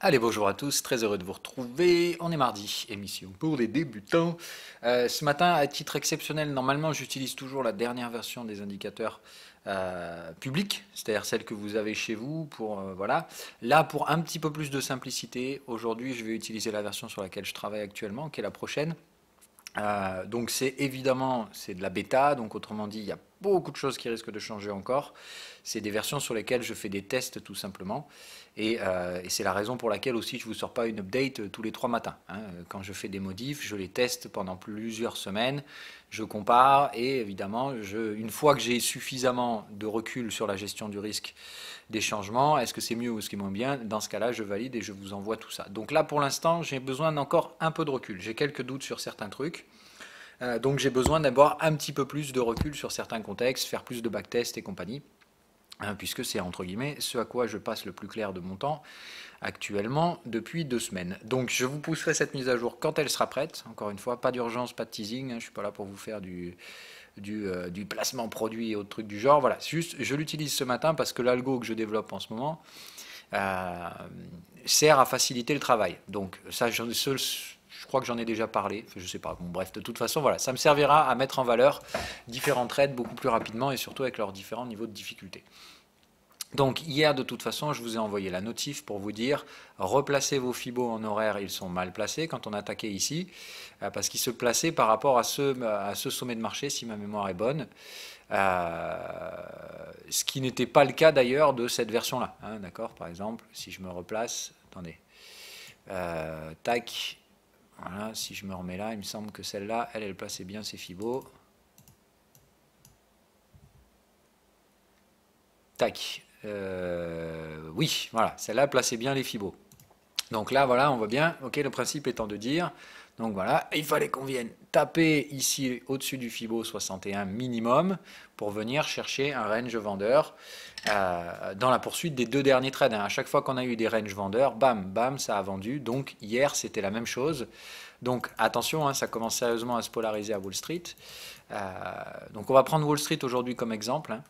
Allez, bonjour à tous, très heureux de vous retrouver. On est mardi, émission pour les débutants. Ce matin, à titre exceptionnel, normalement, j'utilise toujours la dernière version des indicateurs publics, c'est-à-dire celle que vous avez chez vous. Voilà. Là, pour un petit peu plus de simplicité, aujourd'hui, je vais utiliser la version sur laquelle je travaille actuellement, qui est la prochaine. Donc c'est évidemment c'est de la bêta, donc autrement dit il y a beaucoup de choses qui risquent de changer encore. C'est des versions sur lesquelles je fais des tests tout simplement, et c'est la raison pour laquelle aussi je ne vous sors pas une update tous les 3 matins, hein. Quand je fais des modifs, je les teste pendant plusieurs semaines, je compare et évidemment une fois que j'ai suffisamment de recul sur la gestion du risque des changements, est-ce que c'est mieux ou est-ce que c'est moins bien, dans ce cas-là je valide et je vous envoie tout ça. Donc là pour l'instant j'ai besoin d'encore un peu de recul, j'ai quelques doutes sur certains trucs. Donc j'ai besoin d'avoir un petit peu plus de recul sur certains contextes, faire plus de backtest et compagnie, hein, puisque c'est entre guillemets ce à quoi je passe le plus clair de mon temps actuellement depuis 2 semaines. Donc je vous pousserai cette mise à jour quand elle sera prête. Encore une fois, pas d'urgence, pas de teasing, hein, je ne suis pas là pour vous faire du placement produit et autres trucs du genre. Voilà, juste je l'utilise ce matin parce que l'algo que je développe en ce moment sert à faciliter le travail. Donc ça, je crois que j'en ai déjà parlé, je ne sais pas. Bon, bref, de toute façon, voilà, ça me servira à mettre en valeur différents trades beaucoup plus rapidement et surtout avec leurs différents niveaux de difficulté. Donc hier, de toute façon, je vous ai envoyé la notif pour vous dire replacez vos fibos en horaire, ils sont mal placés quand on attaquait ici, parce qu'ils se plaçaient par rapport à ce sommet de marché, si ma mémoire est bonne. Ce qui n'était pas le cas d'ailleurs de cette version-là, hein, d'accord. Par exemple, si je me replace, attendez, tac, voilà, si je me remets là, il me semble que celle-là, elle plaçait bien ses fibos. Tac. Oui, voilà, celle-là plaçait bien les fibos. Donc là, voilà, on voit bien, ok, le principe étant de dire, donc voilà, il fallait qu'on vienne taper ici au-dessus du Fibo 61 minimum pour venir chercher un range vendeur dans la poursuite des 2 derniers trades, hein. À chaque fois qu'on a eu des range vendeurs, bam, bam, ça a vendu. Donc hier, c'était la même chose. Donc attention, hein, ça commence sérieusement à se polariser à Wall Street. Donc on va prendre Wall Street aujourd'hui comme exemple, hein.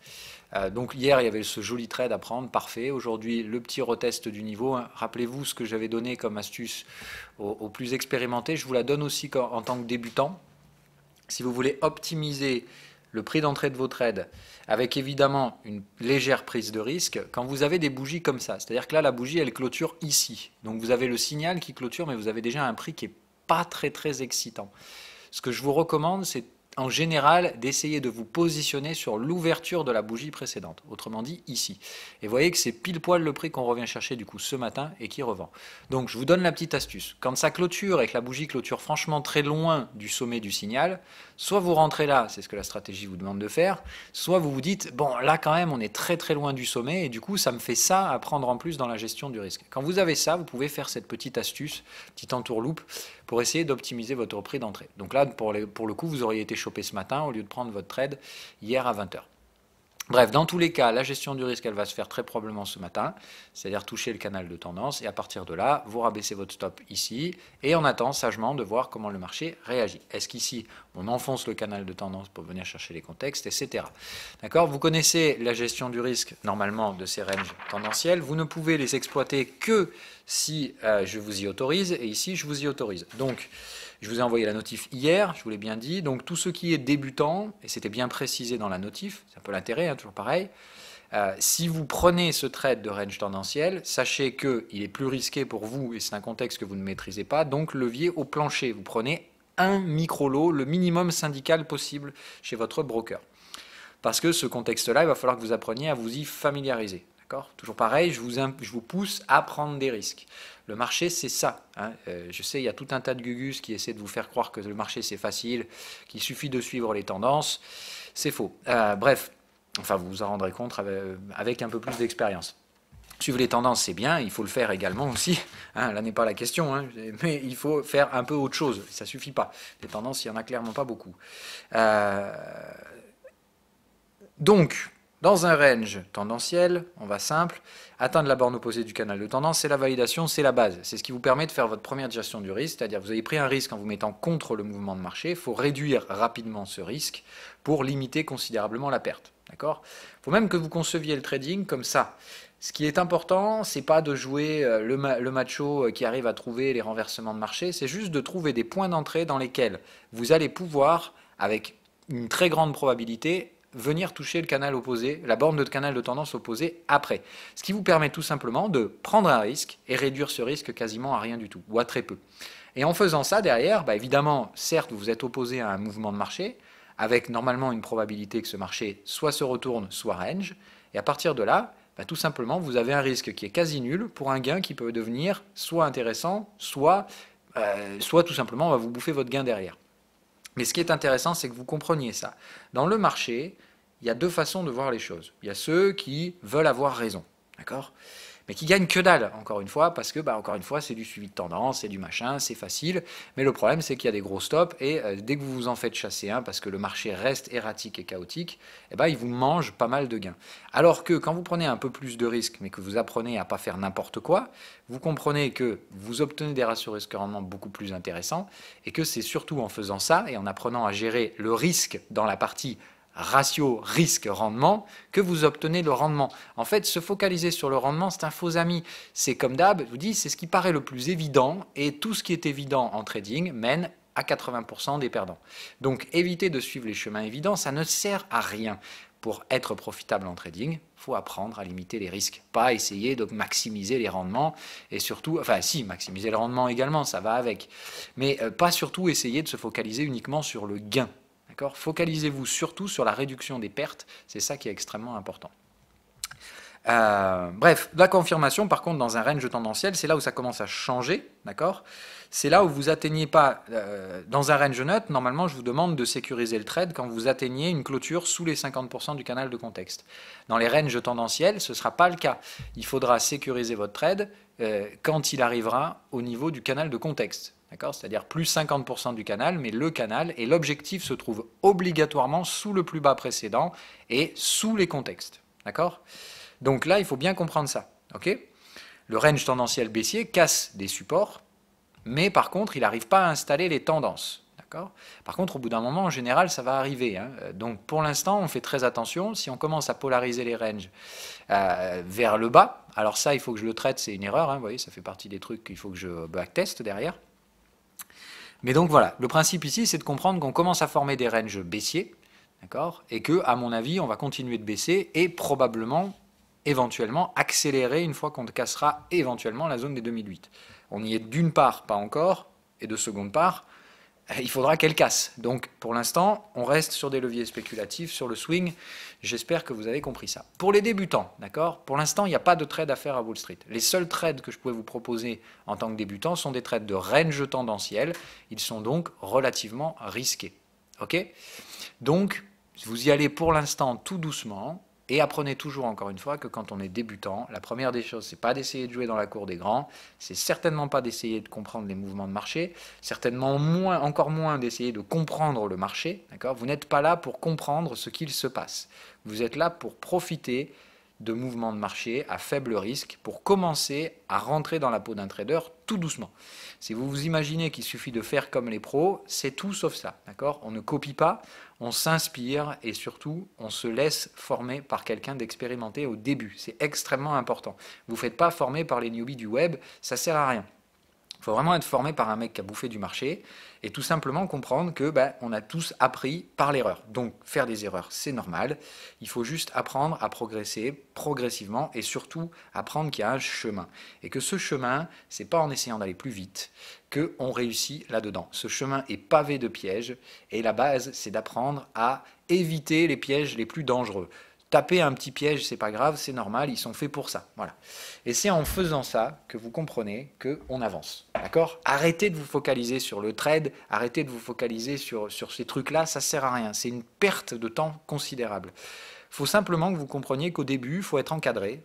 Donc hier il y avait ce joli trade à prendre, parfait. Aujourd'hui le petit retest du niveau, hein. Rappelez-vous ce que j'avais donné comme astuce aux plus expérimentés, je vous la donne aussi en tant que débutant. Si vous voulez optimiser le prix d'entrée de vos trades avec évidemment une légère prise de risque, quand vous avez des bougies comme ça, c'est-à-dire que là la bougie elle clôture ici, donc vous avez le signal qui clôture mais vous avez déjà un prix qui est pas très excitant. Ce que je vous recommande, c'est en général d'essayer de vous positionner sur l'ouverture de la bougie précédente, autrement dit ici. Et vous voyez que c'est pile poil le prix qu'on revient chercher du coup ce matin et qui revend. Donc je vous donne la petite astuce. Quand ça clôture et que la bougie clôture franchement très loin du sommet du signal, soit vous rentrez là, c'est ce que la stratégie vous demande de faire, soit vous vous dites, bon là quand même on est très loin du sommet et du coup ça me fait ça à prendre en plus dans la gestion du risque. Quand vous avez ça, vous pouvez faire cette petite astuce, petite entourloupe, pour essayer d'optimiser votre prix d'entrée. Donc là, pour le coup, vous auriez été chopé ce matin au lieu de prendre votre trade hier à 20 h. Bref, dans tous les cas, la gestion du risque, elle va se faire très probablement ce matin, c'est-à-dire toucher le canal de tendance, et à partir de là, vous rabaissez votre stop ici, et on attend sagement de voir comment le marché réagit. Est-ce qu'ici, on enfonce le canal de tendance pour venir chercher les contextes, etc. D'accord? Vous connaissez la gestion du risque, normalement, de ces ranges tendanciels. Vous ne pouvez les exploiter que si je vous y autorise, et ici, je vous y autorise. Donc, je vous ai envoyé la notif hier, je vous l'ai bien dit. Donc tout ce qui est débutant, et c'était bien précisé dans la notif, c'est un peu l'intérêt, hein, toujours pareil. Si vous prenez ce trade de range tendanciel, sachez qu'il est plus risqué pour vous et c'est un contexte que vous ne maîtrisez pas. Donc levier au plancher, vous prenez un micro-lot, le minimum syndical possible chez votre broker. Parce que ce contexte-là, il va falloir que vous appreniez à vous y familiariser. Toujours pareil, je vous pousse à prendre des risques. Le marché, c'est ça, hein. Je sais, il y a tout un tas de gugus qui essaient de vous faire croire que le marché, c'est facile, qu'il suffit de suivre les tendances. C'est faux. Bref, enfin, vous vous en rendrez compte avec un peu plus d'expérience. Suivre les tendances, c'est bien, il faut le faire également aussi. Hein, là n'est pas la question, hein, mais il faut faire un peu autre chose. Ça ne suffit pas. Les tendances, il n'y en a clairement pas beaucoup. Donc, dans un range tendanciel, on va simple, atteindre la borne opposée du canal de tendance, c'est la validation, c'est la base. C'est ce qui vous permet de faire votre première gestion du risque, c'est-à-dire vous avez pris un risque en vous mettant contre le mouvement de marché, il faut réduire rapidement ce risque pour limiter considérablement la perte. D'accord ? Il faut même que vous conceviez le trading comme ça. Ce qui est important, c'est pas de jouer le macho qui arrive à trouver les renversements de marché, c'est juste de trouver des points d'entrée dans lesquels vous allez pouvoir, avec une très grande probabilité, venir toucher le canal opposé, la borne de canal de tendance opposée après. Ce qui vous permet tout simplement de prendre un risque et réduire ce risque quasiment à rien du tout, ou à très peu. Et en faisant ça, derrière, évidemment, certes, vous êtes opposé à un mouvement de marché, avec normalement une probabilité que ce marché soit se retourne, soit range, et à partir de là, tout simplement, vous avez un risque qui est quasi nul pour un gain qui peut devenir soit intéressant, soit tout simplement, on va vous bouffer votre gain derrière. Mais ce qui est intéressant, c'est que vous compreniez ça. Dans le marché, il y a deux façons de voir les choses. Il y a ceux qui veulent avoir raison, d'accord ? Mais qui gagnent que dalle, encore une fois, parce que, encore une fois, c'est du suivi de tendance, c'est du machin, c'est facile. Mais le problème, c'est qu'il y a des gros stops, et dès que vous vous en faites chasser un, parce que le marché reste erratique et chaotique, il vous mange pas mal de gains. Alors que quand vous prenez un peu plus de risques, mais que vous apprenez à ne pas faire n'importe quoi, vous comprenez que vous obtenez des ratios risque-rendement beaucoup plus intéressants, et que c'est surtout en faisant ça, et en apprenant à gérer le risque dans la partie ratio risque-rendement, que vous obtenez le rendement. En fait, se focaliser sur le rendement, c'est un faux ami. C'est comme d'hab, je vous dis, c'est ce qui paraît le plus évident, et tout ce qui est évident en trading mène à 80% des perdants. Donc, évitez de suivre les chemins évidents, ça ne sert à rien. Pour être profitable en trading, il faut apprendre à limiter les risques, pas essayer de maximiser les rendements, et surtout, enfin si, maximiser le rendement également, ça va avec, mais pas surtout essayer de se focaliser uniquement sur le gain. Focalisez-vous surtout sur la réduction des pertes, c'est ça qui est extrêmement important. Bref, la confirmation, par contre, dans un range tendanciel, c'est là où ça commence à changer, d'accord ? C'est là où vous atteignez pas, dans un range nut, normalement, je vous demande de sécuriser le trade quand vous atteignez une clôture sous les 50% du canal de contexte. Dans les ranges tendanciels, ce ne sera pas le cas. Il faudra sécuriser votre trade quand il arrivera au niveau du canal de contexte. C'est-à-dire plus 50% du canal, mais le canal et l'objectif se trouvent obligatoirement sous le plus bas précédent et sous les contextes. D'accord ? Donc là, il faut bien comprendre ça. Okay ? Le range tendanciel baissier casse des supports, mais par contre, il n'arrive pas à installer les tendances. Par contre, au bout d'un moment, en général, ça va arriver. Donc pour l'instant, on fait très attention. Si on commence à polariser les ranges vers le bas, alors ça, il faut que je le traite, c'est une erreur. Vous voyez, ça fait partie des trucs qu'il faut que je backteste derrière. Mais donc voilà, le principe ici, c'est de comprendre qu'on commence à former des ranges baissiers, d'accord, et que, à mon avis, on va continuer de baisser et probablement, éventuellement, accélérer une fois qu'on cassera éventuellement la zone des 2008. On y est d'une part, pas encore, et de seconde part, il faudra qu'elle casse. Donc, pour l'instant, on reste sur des leviers spéculatifs, sur le swing. J'espère que vous avez compris ça. Pour les débutants, d'accord, pour l'instant, il n'y a pas de trade à faire à Wall Street. Les seuls trades que je pouvais vous proposer en tant que débutant sont des trades de range tendanciel. Ils sont donc relativement risqués. Ok ? Donc, vous y allez pour l'instant tout doucement. Et apprenez toujours, encore une fois, que quand on est débutant, la première des choses, c'est pas d'essayer de jouer dans la cour des grands, c'est certainement pas d'essayer de comprendre les mouvements de marché, certainement moins, encore moins d'essayer de comprendre le marché. Vous n'êtes pas là pour comprendre ce qu'il se passe. Vous êtes là pour profiter de mouvements de marché à faible risque, pour commencer à rentrer dans la peau d'un trader tout doucement. Si vous vous imaginez qu'il suffit de faire comme les pros, c'est tout sauf ça. On ne copie pas, on s'inspire et surtout, on se laisse former par quelqu'un d'expérimenté au début. C'est extrêmement important. Vous ne faites pas former par les newbies du web, ça ne sert à rien. Il faut vraiment être formé par un mec qui a bouffé du marché et tout simplement comprendre que on a tous appris par l'erreur. Donc faire des erreurs, c'est normal. Il faut juste apprendre à progresser progressivement et surtout apprendre qu'il y a un chemin. Et que ce chemin, c'est pas en essayant d'aller plus vite qu'on réussit là-dedans. Ce chemin est pavé de pièges et la base, c'est d'apprendre à éviter les pièges les plus dangereux. Taper un petit piège, c'est pas grave, c'est normal, ils sont faits pour ça. Voilà. Et c'est en faisant ça que vous comprenez qu'on avance. D'accord ? Arrêtez de vous focaliser sur le trade, arrêtez de vous focaliser sur ces trucs-là, ça sert à rien. C'est une perte de temps considérable. Il faut simplement que vous compreniez qu'au début, il faut être encadré.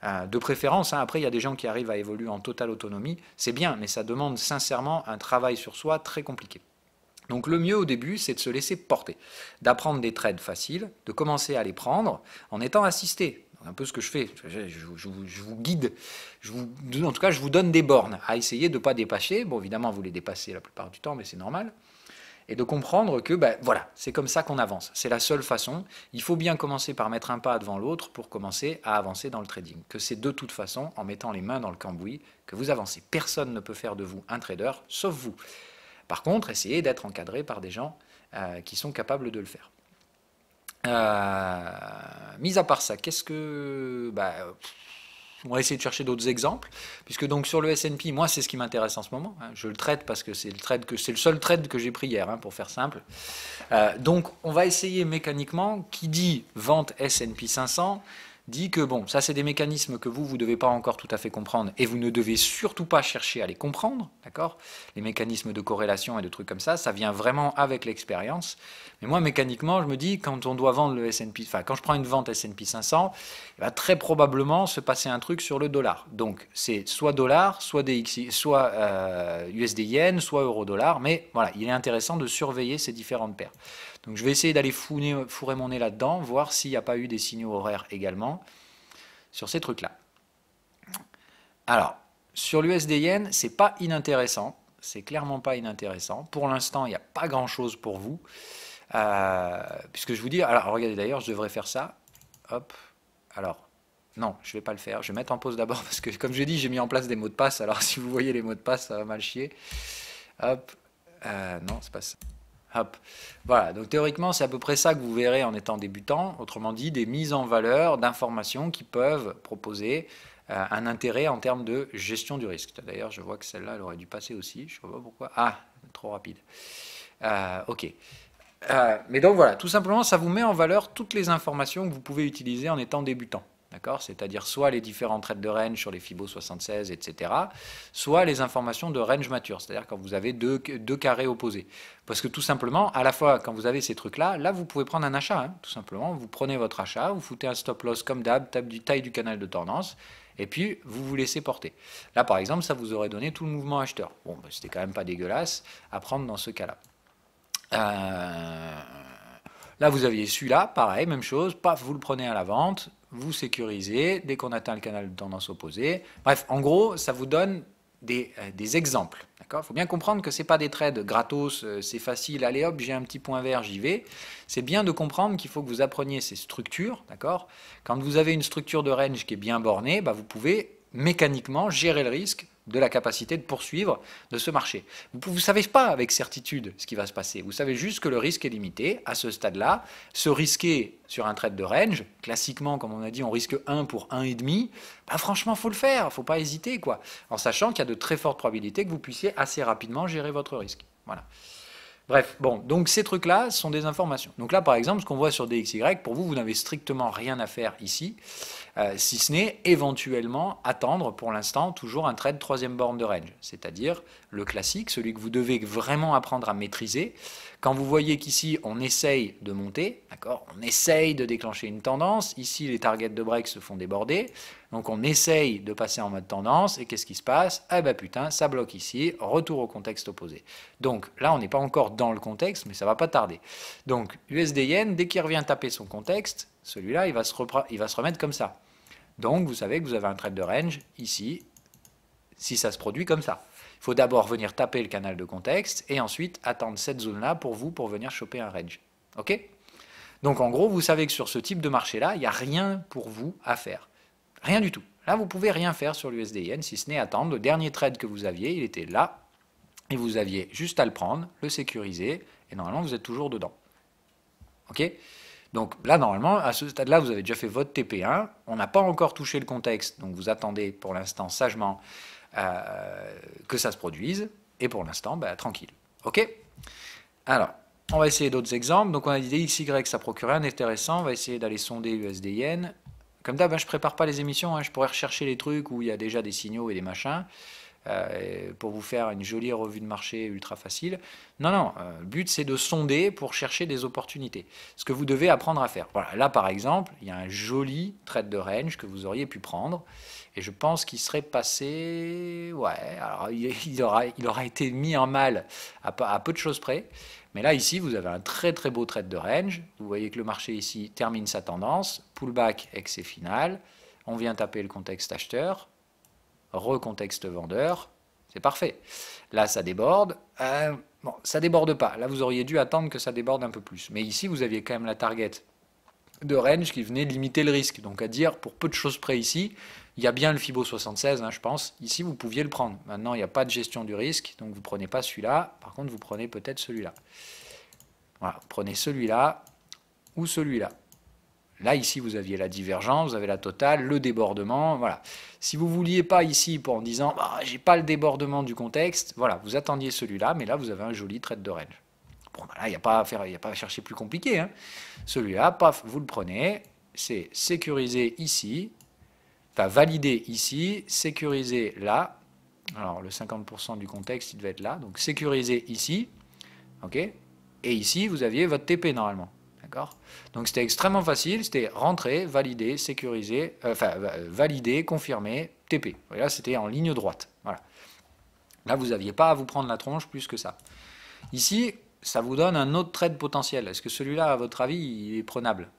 De préférence, après il y a des gens qui arrivent à évoluer en totale autonomie, c'est bien, mais ça demande sincèrement un travail sur soi très compliqué. Donc le mieux au début, c'est de se laisser porter, d'apprendre des trades faciles, de commencer à les prendre en étant assisté. Un peu ce que je fais, je vous guide, en tout cas je vous donne des bornes à essayer de ne pas dépasser. Bon évidemment vous les dépassez la plupart du temps, mais c'est normal. et de comprendre que ben, voilà, c'est comme ça qu'on avance. C'est la seule façon. Il faut bien commencer par mettre un pas devant l'autre pour commencer à avancer dans le trading. Que c'est de toute façon en mettant les mains dans le cambouis que vous avancez. Personne ne peut faire de vous un trader, sauf vous. Par contre, essayez d'être encadré par des gens qui sont capables de le faire. Mis à part ça, qu'est-ce que... on va essayer de chercher d'autres exemples, puisque donc sur le S&P, moi c'est ce qui m'intéresse en ce moment. Hein, je le trade parce que c'est le seul trade que j'ai pris hier, hein, pour faire simple. Donc on va essayer mécaniquement, qui dit vente S&P 500, dit que bon, ça c'est des mécanismes que vous ne devez pas encore tout à fait comprendre, et vous ne devez surtout pas chercher à les comprendre, d'accord? Les mécanismes de corrélation et de trucs comme ça vient vraiment avec l'expérience. Mais moi, mécaniquement, je me dis, quand on doit vendre le S&P, enfin, quand je prends une vente S&P 500, il va très probablement se passer un truc sur le dollar. Donc, c'est soit dollar, soit DXY, soit USD Yen, soit euro dollar. Mais voilà, il est intéressant de surveiller ces différentes paires. Donc, je vais essayer d'aller fourrer mon nez là-dedans, voir s'il n'y a pas eu des signaux horaires également sur ces trucs-là. Alors, sur l'USD Yen, c'est pas inintéressant. C'est clairement pas inintéressant. Pour l'instant, il n'y a pas grand-chose pour vous. Puisque je vous dis, alors regardez d'ailleurs, je devrais faire ça. Hop, alors, non, je vais pas le faire. Je vais mettre en pause d'abord parce que, comme je l'ai dit, j'ai mis en place des mots de passe. Alors, si vous voyez les mots de passe, ça va mal chier. Hop, non, c'est pas ça. Hop, voilà. Donc théoriquement, c'est à peu près ça que vous verrez en étant débutant. Autrement dit, des mises en valeur d'informations qui peuvent proposer un intérêt en termes de gestion du risque. D'ailleurs, je vois que celle-là, elle aurait dû passer aussi. Je ne sais pas pourquoi. Ah, trop rapide. Ok. Mais donc voilà, tout simplement, ça vous met en valeur toutes les informations que vous pouvez utiliser en étant débutant. D'accord? C'est-à-dire soit les différents trades de range sur les Fibo 76, etc., soit les informations de range mature, c'est-à-dire quand vous avez deux carrés opposés. Parce que tout simplement, à la fois, quand vous avez ces trucs-là, là, vous pouvez prendre un achat. Hein, tout simplement, vous prenez votre achat, vous foutez un stop-loss comme d'hab, taille du canal de tendance, et puis vous vous laissez porter. Là, par exemple, ça vous aurait donné tout le mouvement acheteur. Bon, ben, c'était quand même pas dégueulasse à prendre dans ce cas-là. Là, vous aviez celui-là, pareil, même chose, paf, vous le prenez à la vente, vous sécurisez, dès qu'on atteint le canal de tendance opposé. Bref, en gros, ça vous donne des exemples. Il faut bien comprendre que ce n'est pas des trades gratos, c'est facile, allez hop, j'ai un petit point vert, j'y vais. C'est bien de comprendre qu'il faut que vous appreniez ces structures. Quand vous avez une structure de range qui est bien bornée, bah, vous pouvez mécaniquement gérer le risque de la capacité de poursuivre de ce marché. Vous ne savez pas avec certitude ce qui va se passer. Vous savez juste que le risque est limité à ce stade-là. Se risquer sur un trade de range, classiquement, comme on a dit, on risque 1 pour 1,5, bah franchement, il faut le faire, il ne faut pas hésiter, quoi. En sachant qu'il y a de très fortes probabilités que vous puissiez assez rapidement gérer votre risque. Voilà. Bref, bon, donc ces trucs-là sont des informations. Donc là, par exemple, ce qu'on voit sur DXY, pour vous, vous n'avez strictement rien à faire ici, si ce n'est éventuellement attendre pour l'instant toujours un trade troisième borne de range, c'est-à-dire le classique, celui que vous devez vraiment apprendre à maîtriser. Quand vous voyez qu'ici, on essaye de monter, d'accord, on essaye de déclencher une tendance, ici, les targets de break se font déborder, donc on essaye de passer en mode tendance, et qu'est-ce qui se passe? Ah bah putain, ça bloque ici, retour au contexte opposé. Donc là, on n'est pas encore dans le contexte, mais ça va pas tarder. Donc USD Yen, dès qu'il revient taper son contexte, celui-là, il va se remettre comme ça. Donc vous savez que vous avez un trade de range ici, si ça se produit comme ça. Il faut d'abord venir taper le canal de contexte, et ensuite attendre cette zone-là pour venir choper un range. Ok? Donc en gros, vous savez que sur ce type de marché-là, il n'y a rien pour vous à faire. Rien du tout. Là, vous ne pouvez rien faire sur l'USD Yen, si ce n'est attendre. Le dernier trade que vous aviez, il était là, et vous aviez juste à le prendre, le sécuriser, et normalement, vous êtes toujours dedans. Ok? Donc là, normalement, à ce stade-là, vous avez déjà fait votre TP1, on n'a pas encore touché le contexte, donc vous attendez pour l'instant sagement que ça se produise, et pour l'instant, bah, tranquille. Ok? Alors, on va essayer d'autres exemples. Donc on a dit DXY, ça procure rien d'intéressant, on va essayer d'aller sonder USD Yen. Comme d'hab, je ne prépare pas les émissions, hein. Je pourrais rechercher les trucs où il y a déjà des signaux et des machins, pour vous faire une jolie revue de marché ultra facile. Non, non, le but c'est de sonder pour chercher des opportunités. Ce que vous devez apprendre à faire. Voilà, là par exemple, il y a un joli trade de range que vous auriez pu prendre, et je pense qu'il serait passé... Ouais, alors il aura été mis en mal à peu de choses près. Mais là, ici, vous avez un très très beau trade de range. Vous voyez que le marché ici termine sa tendance, pullback, excès final. On vient taper le contexte acheteur, recontexte vendeur, c'est parfait. Là, ça déborde. Bon, ça déborde pas. Là, vous auriez dû attendre que ça déborde un peu plus. Mais ici, vous aviez quand même la target de range qui venait limiter le risque. Donc à dire, pour peu de choses près ici, il y a bien le Fibo 76, hein, je pense. Ici, vous pouviez le prendre. Maintenant, il n'y a pas de gestion du risque, donc vous ne prenez pas celui-là. Par contre, vous prenez peut-être celui-là. Voilà, vous prenez celui-là ou celui-là. Là, ici, vous aviez la divergence, vous avez la totale, le débordement, voilà. Si vous ne vouliez pas ici, en disant bah, « j'ai pas le débordement du contexte », voilà, vous attendiez celui-là, mais là, vous avez un joli trade de range. Bon, bah là, il n'y a pas à chercher plus compliqué. Hein. Celui-là, paf, vous le prenez, c'est sécurisé ici, enfin validé ici, sécurisé là. Alors, le 50% du contexte, il devait être là, donc sécurisé ici, ok. Et ici, vous aviez votre TP normalement. D'accord. Donc c'était extrêmement facile, c'était rentrer, valider, sécuriser, valider, confirmer, TP. Et là, c'était en ligne droite. Voilà. Là, vous n'aviez pas à vous prendre la tronche plus que ça. Ici, ça vous donne un autre trade potentiel. Est-ce que celui-là, à votre avis, il est prenable?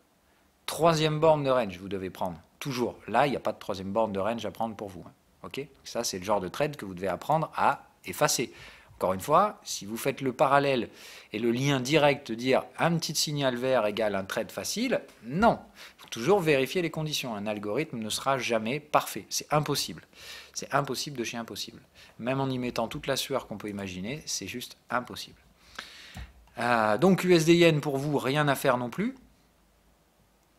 Troisième borne de range, vous devez prendre. Toujours. Là, il n'y a pas de troisième borne de range à prendre pour vous. Hein. Ok. Ça, c'est le genre de trade que vous devez apprendre à effacer. Encore une fois, si vous faites le parallèle et le lien direct de dire un petit signal vert égale un trade facile, non. Il faut toujours vérifier les conditions. Un algorithme ne sera jamais parfait. C'est impossible. C'est impossible de chez impossible. Même en y mettant toute la sueur qu'on peut imaginer, c'est juste impossible. Donc USD-Yen pour vous, rien à faire non plus.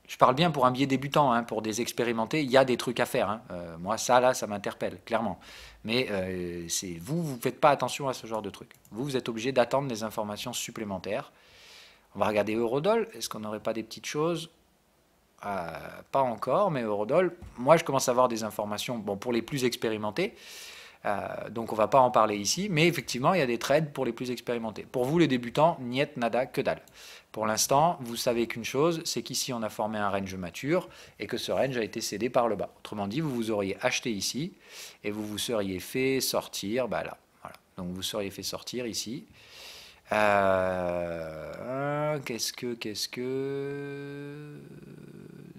Je parle bien pour un biais débutant, hein, pour des expérimentés, il y a des trucs à faire. Hein. Moi, ça, là, ça m'interpelle, clairement. Mais vous ne faites pas attention à ce genre de trucs. Vous êtes obligé d'attendre des informations supplémentaires. On va regarder Eurodoll. Est-ce qu'on n'aurait pas des petites choses? Pas encore, mais Eurodoll, moi, je commence à avoir des informations, bon, pour les plus expérimentés. Donc on ne va pas en parler ici, mais effectivement il y a des trades pour les plus expérimentés. Pour vous les débutants, niet, nada, que dalle. Pour l'instant, vous savez qu'une chose, c'est qu'ici on a formé un range mature et que ce range a été cédé par le bas. Autrement dit, vous vous auriez acheté ici et vous vous seriez fait sortir, bah là, voilà. Donc vous seriez fait sortir ici. Qu'est-ce que...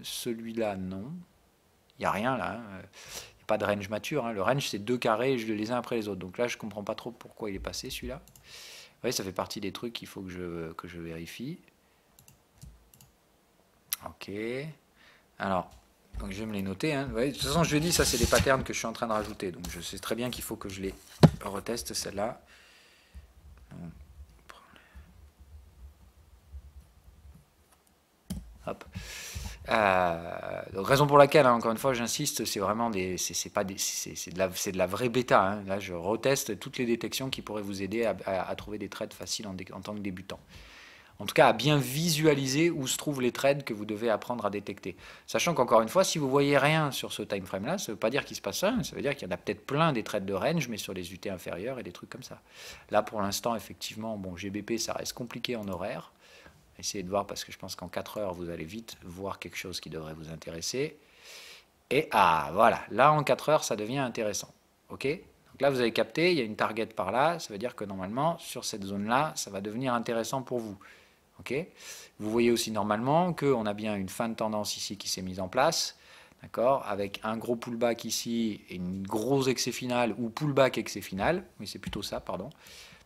Celui-là, non. Il n'y a rien là. Hein. Pas de range mature, hein. Le range c'est 2 carrés les uns après les autres, donc là je comprends pas trop pourquoi il est passé celui-là. Oui, ça fait partie des trucs qu'il faut que je vérifie. Ok, alors donc je vais me les noter, hein. Ouais, de toute façon je lui dis ça c'est des patterns que je suis en train de rajouter, donc je sais très bien qu'il faut que je les reteste celle-là. Hop. Donc raison pour laquelle, hein, encore une fois, j'insiste, c'est vraiment c'est de la vraie bêta. Hein. Là, je reteste toutes les détections qui pourraient vous aider à trouver des trades faciles en tant que débutant. En tout cas, à bien visualiser où se trouvent les trades que vous devez apprendre à détecter. Sachant qu'encore une fois, si vous voyez rien sur ce time frame là, ça ne veut pas dire qu'il se passe rien, ça veut dire qu'il y en a peut-être plein des trades de range, mais sur les UT inférieures et des trucs comme ça. Là, pour l'instant, effectivement, bon, GBP, ça reste compliqué en horaire. Essayez de voir parce que je pense qu'en 4 heures, vous allez vite voir quelque chose qui devrait vous intéresser. Et voilà, là en 4 heures, ça devient intéressant. Ok. Donc là, vous avez capté, il y a une target par là, ça veut dire que normalement, sur cette zone-là, ça va devenir intéressant pour vous. Ok. Vous voyez aussi normalement qu'on a bien une fin de tendance ici qui s'est mise en place, d'accord, avec un gros pullback ici et une grosse excès finale, ou pullback excès final, oui c'est plutôt ça, pardon.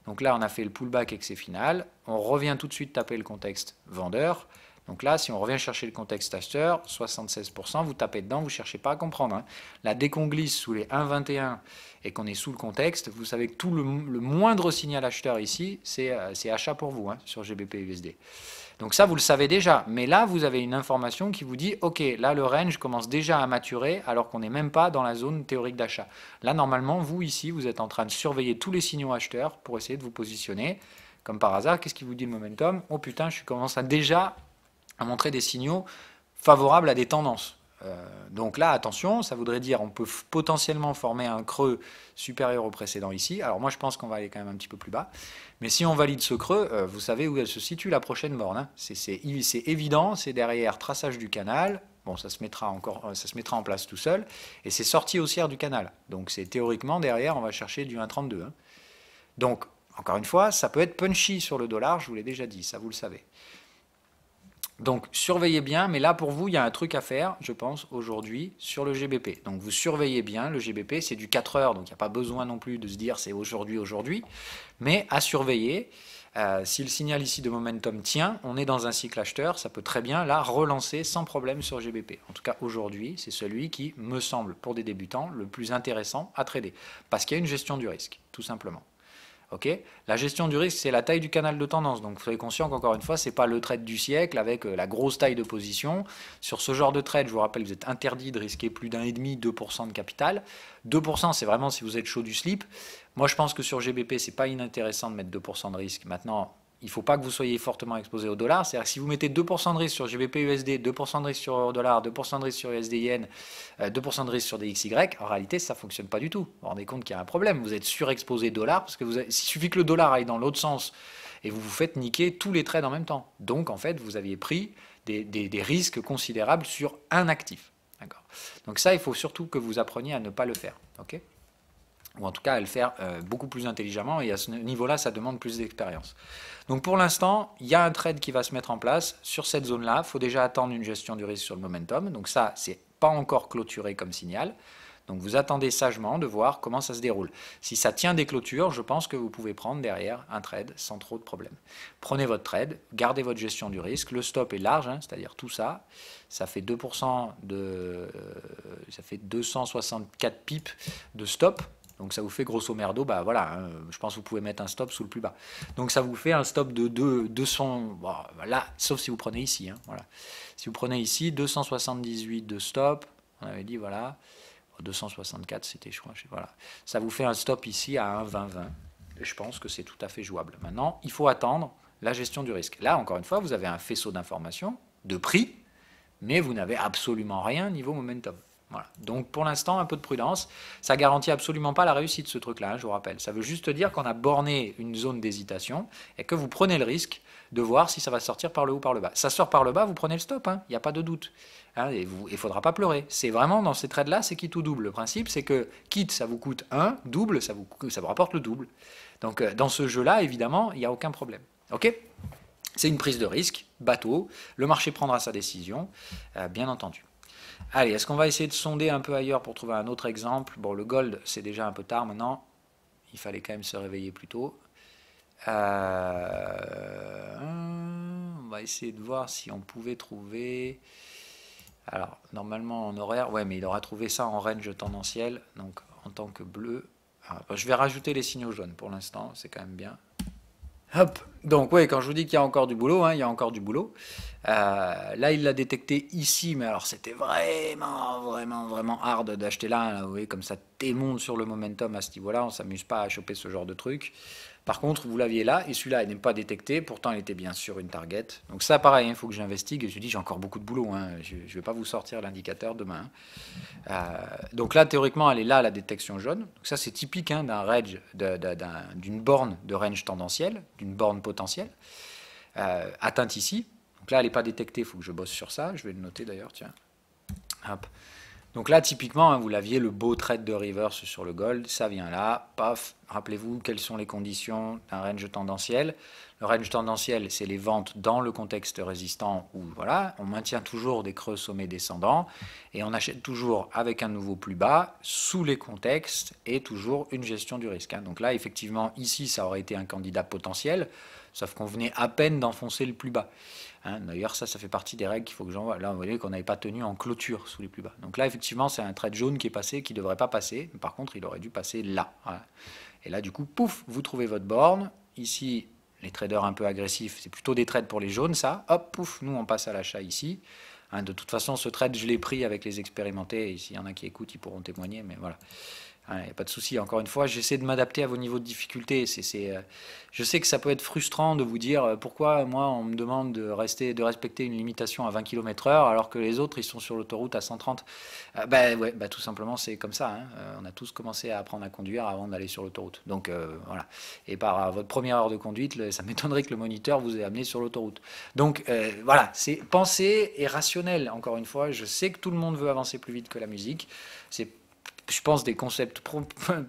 Donc là, on a fait le pullback excès final. On revient tout de suite taper le contexte vendeur. Donc là, si on revient chercher le contexte acheteur, 76%, vous tapez dedans, vous ne cherchez pas à comprendre. Hein. Là, dès qu'on glisse sous les 1,21 et qu'on est sous le contexte, vous savez que tout le moindre signal acheteur ici, c'est achat pour vous hein, sur GBP USD. Donc ça, vous le savez déjà. Mais là, vous avez une information qui vous dit, OK, là, le range commence déjà à maturer alors qu'on n'est même pas dans la zone théorique d'achat. Là, normalement, vous, ici, vous êtes en train de surveiller tous les signaux acheteurs pour essayer de vous positionner. Comme par hasard, qu'est-ce qui vous dit le momentum? Oh putain, je commence déjà à montrer des signaux favorables à des tendances. Donc là, attention, ça voudrait dire on peut potentiellement former un creux supérieur au précédent ici. Alors moi, je pense qu'on va aller quand même un petit peu plus bas. Mais si on valide ce creux, vous savez où elle se situe la prochaine borne. Hein. C'est évident, c'est derrière traçage du canal. Bon, ça se mettra en place tout seul. Et c'est sortie haussière du canal. Donc c'est théoriquement derrière, on va chercher du 1,32. Hein. Donc, encore une fois, ça peut être punchy sur le dollar, je vous l'ai déjà dit, ça vous le savez. Donc surveillez bien, mais là pour vous, il y a un truc à faire, je pense, aujourd'hui sur le GBP. Donc vous surveillez bien, le GBP c'est du 4 heures, donc il n'y a pas besoin non plus de se dire c'est aujourd'hui, mais à surveiller. Si le signal ici de momentum tient, on est dans un cycle acheteur, ça peut très bien là relancer sans problème sur GBP. En tout cas aujourd'hui, c'est celui qui me semble pour des débutants le plus intéressant à trader, parce qu'il y a une gestion du risque, tout simplement. Okay, la gestion du risque, c'est la taille du canal de tendance. Donc, soyez conscient qu'encore une fois, ce n'est pas le trade du siècle avec la grosse taille de position. Sur ce genre de trade, je vous rappelle, vous êtes interdit de risquer plus d'1,5, 2% de capital. 2%, c'est vraiment si vous êtes chaud du slip. Moi, je pense que sur GBP, c'est pas inintéressant de mettre 2% de risque. Maintenant, il ne faut pas que vous soyez fortement exposé au dollar. C'est-à-dire que si vous mettez 2% de risque sur GBP USD, 2% de risque sur euro-dollar, 2% de risque sur USD Yen, 2% de risque sur DXY, en réalité, ça ne fonctionne pas du tout. Vous vous rendez compte qu'il y a un problème. Vous êtes surexposé dollar parce que il suffit que le dollar aille dans l'autre sens et vous vous faites niquer tous les trades en même temps. Donc, en fait, vous aviez pris des risques considérables sur un actif. Donc ça, il faut surtout que vous appreniez à ne pas le faire. Okay, ou en tout cas à le faire beaucoup plus intelligemment, et à ce niveau-là, ça demande plus d'expérience. Donc pour l'instant, il y a un trade qui va se mettre en place sur cette zone-là. Il faut déjà attendre une gestion du risque sur le momentum. Donc ça, c'est pas encore clôturé comme signal. Donc vous attendez sagement de voir comment ça se déroule. Si ça tient des clôtures, je pense que vous pouvez prendre derrière un trade sans trop de problème. Prenez votre trade, gardez votre gestion du risque. Le stop est large, hein, c'est-à-dire tout ça. Ça fait 2% ça fait 264 pips de stop. Donc ça vous fait grosso merdo, bah voilà, hein, je pense que vous pouvez mettre un stop sous le plus bas. Donc ça vous fait un stop de 200, bon, là, sauf si vous prenez ici, hein, voilà. Si vous prenez ici, 278 de stop, on avait dit, voilà, 264 c'était, je crois, voilà. Ça vous fait un stop ici à 1,20,20. Et je pense que c'est tout à fait jouable. Maintenant, il faut attendre la gestion du risque. Là, encore une fois, vous avez un faisceau d'informations, de prix, mais vous n'avez absolument rien niveau momentum. Voilà. Donc pour l'instant, un peu de prudence. Ça garantit absolument pas la réussite, ce truc-là, hein, je vous rappelle. Ça veut juste dire qu'on a borné une zone d'hésitation et que vous prenez le risque de voir si ça va sortir par le haut ou par le bas. Ça sort par le bas, vous prenez le stop, il n'y a pas de doute. Hein, et il ne faudra pas pleurer. C'est vraiment dans ces trades-là, c'est quitte ou double. Le principe, c'est que quitte, ça vous coûte 1, double, ça vous rapporte le double. Donc dans ce jeu-là, évidemment, il n'y a aucun problème. Ok ? C'est une prise de risque, bateau. Le marché prendra sa décision, bien entendu. Allez, est-ce qu'on va essayer de sonder un peu ailleurs pour trouver un autre exemple? Bon, le gold, c'est déjà un peu tard maintenant. Il fallait quand même se réveiller plus tôt. On va essayer de voir si on pouvait trouver... Alors, normalement en horaire, ouais, mais il aura trouvé ça en range tendanciel, donc en tant que bleu. Alors, je vais rajouter les signaux jaunes pour l'instant, c'est quand même bien. Hop, donc oui, quand je vous dis qu'il y a encore du boulot, hein, il y a encore du boulot. Là, il l'a détecté ici, mais alors c'était vraiment hard d'acheter là. Vous voyez, comme ça démonte sur le momentum à ce niveau-là, on ne s'amuse pas à choper ce genre de truc. Par contre, vous l'aviez là, et celui-là, il n'est pas détecté, pourtant il était bien sur une target. Donc ça, pareil, il faut que j'investigue, et je dis, j'ai encore beaucoup de boulot, hein, je ne vais pas vous sortir l'indicateur demain. Donc là, théoriquement, elle est là, la détection jaune. Donc ça, c'est typique hein, d'un range, d'une borne de range tendancielle, d'une borne potentielle, atteinte ici. Donc là, elle n'est pas détectée, il faut que je bosse sur ça, je vais le noter d'ailleurs, tiens. Hop. Donc là, typiquement, hein, vous l'aviez, le beau trade de reverse sur le gold, ça vient là, paf, rappelez-vous quelles sont les conditions d'un range tendanciel. Le range tendanciel, c'est les ventes dans le contexte résistant où voilà, on maintient toujours des creux sommets descendants et on achète toujours avec un nouveau plus bas sous les contextes et toujours une gestion du risque. Hein. Donc là, effectivement, ici, ça aurait été un candidat potentiel, sauf qu'on venait à peine d'enfoncer le plus bas. Hein, d'ailleurs, ça fait partie des règles qu'il faut que j'envoie. Là, vous voyez qu'on n'avait pas tenu en clôture sous les plus bas. Donc là, effectivement, c'est un trade jaune qui est passé, qui ne devrait pas passer. Mais par contre, il aurait dû passer là. Voilà. Et là, du coup, pouf, vous trouvez votre borne. Ici, les traders un peu agressifs, c'est plutôt des trades pour les jaunes, ça. Hop, pouf, nous, on passe à l'achat ici. Hein, de toute façon, ce trade, je l'ai pris avec les expérimentés. Et s'il y en a qui écoutent, ils pourront témoigner. Mais voilà. Il n'y a pas de souci. Encore une fois, j'essaie de m'adapter à vos niveaux de difficulté. Je sais que ça peut être frustrant de vous dire pourquoi moi on me demande de respecter une limitation à 20 km/h alors que les autres ils sont sur l'autoroute à 130. Tout simplement c'est comme ça. Hein. On a tous commencé à apprendre à conduire avant d'aller sur l'autoroute. Donc voilà. Et par votre première heure de conduite, ça m'étonnerait que le moniteur vous ait amené sur l'autoroute. Donc voilà, c'est pensée et rationnel. Encore une fois, je sais que tout le monde veut avancer plus vite que la musique. C'est je pense des concepts